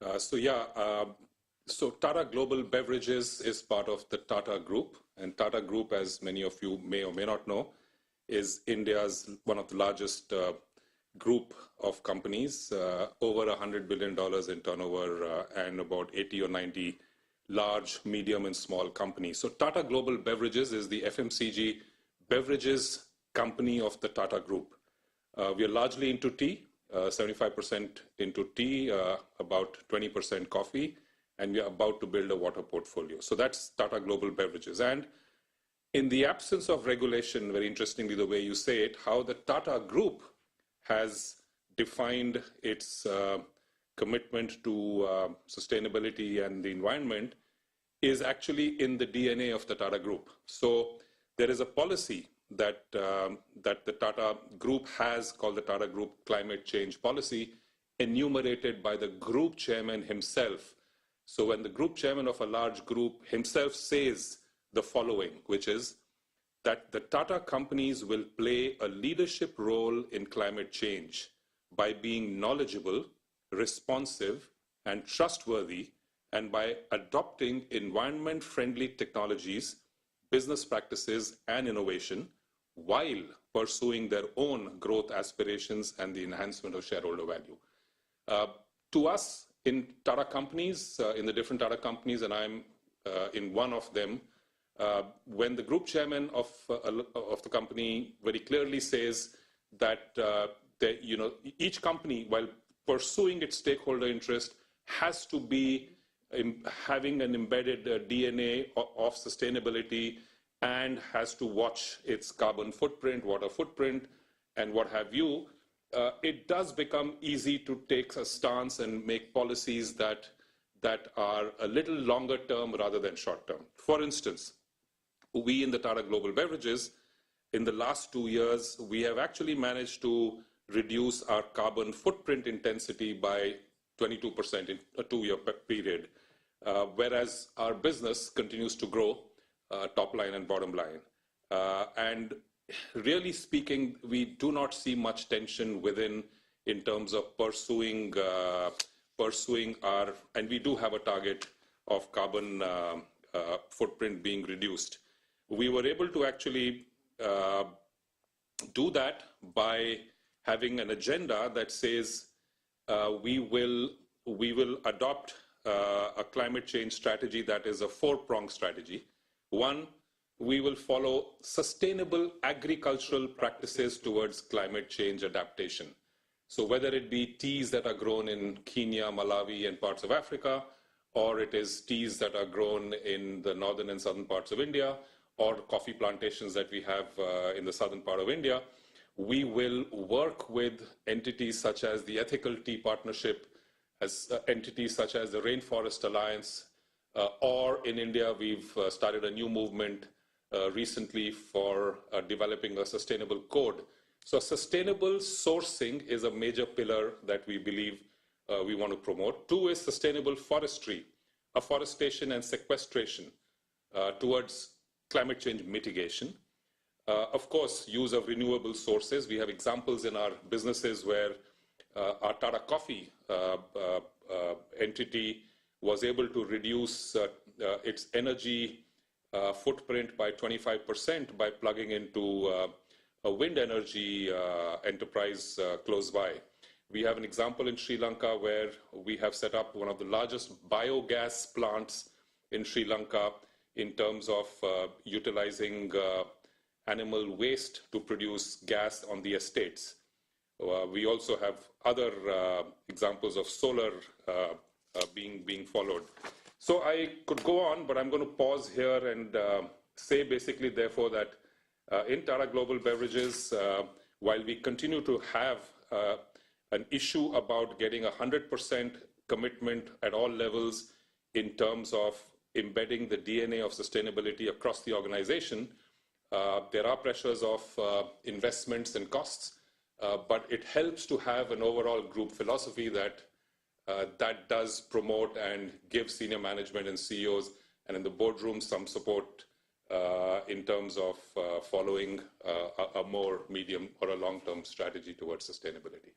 So Tata Global Beverages is part of the Tata Group, and Tata Group, as many of you may or may not know, is India's one of the largest group of companies, over $100 billion in turnover, and about 80 or 90 large, medium, and small companies. So Tata Global Beverages is the FMCG beverages company of the Tata Group. We are largely into tea, 75% into tea, about 20% coffee, and we are about to build a water portfolio. So that's Tata Global Beverages. And in the absence of regulation, very interestingly, the way you say it, how the Tata Group has defined its commitment to sustainability and the environment is actually in the DNA of the Tata Group. So there is a policy that the Tata Group has called the Tata Group Climate Change Policy, enumerated by the group chairman himself. So when the group chairman of a large group himself says the following, which is that the Tata companies will play a leadership role in climate change by being knowledgeable, responsive, and trustworthy, and by adopting environment-friendly technologies, business practices, and innovation, while pursuing their own growth aspirations and the enhancement of shareholder value. To us, in Tata companies, in the different Tata companies, and I'm in one of them, when the group chairman of the company very clearly says that each company, while pursuing its stakeholder interest, has to be having an embedded DNA of sustainability and has to watch its carbon footprint, water footprint, and what have you, it does become easy to take a stance and make policies that are a little longer term rather than short term. For instance, we in the Tata Global Beverages, in the last 2 years, we have actually managed to reduce our carbon footprint intensity by 22% in a 2-year period, whereas our business continues to grow, top line and bottom line. And really speaking, we do not see much tension within in terms of pursuing our, and we do have a target of carbon footprint being reduced. We were able to actually do that by having an agenda that says we will adopt a climate change strategy that is a 4-pronged strategy. One, we will follow sustainable agricultural practices towards climate change adaptation. So whether it be teas that are grown in Kenya, Malawi, and parts of Africa, or it is teas that are grown in the northern and southern parts of India, or coffee plantations that we have in the southern part of India, we will work with entities such as the Ethical Tea Partnership, as entities such as the Rainforest Alliance, or in India, we've started a new movement recently for developing a sustainable code. So sustainable sourcing is a major pillar that we believe we want to promote. 2 is sustainable forestry, afforestation and sequestration towards climate change mitigation. Of course, use of renewable sources. We have examples in our businesses where our Tata Coffee entity was able to reduce its energy footprint by 25% by plugging into a wind energy enterprise close by. We have an example in Sri Lanka where we have set up one of the largest biogas plants in Sri Lanka in terms of utilizing animal waste to produce gas on the estates. We also have other examples of solar being followed. So I could go on, but I'm going to pause here and say basically, therefore, that in Tata Global Beverages, while we continue to have an issue about getting 100% commitment at all levels in terms of embedding the DNA of sustainability across the organization, there are pressures of investments and costs, but it helps to have an overall group philosophy that does promote and give senior management and CEOs and in the boardroom some support in terms of following a more medium or a long-term strategy towards sustainability.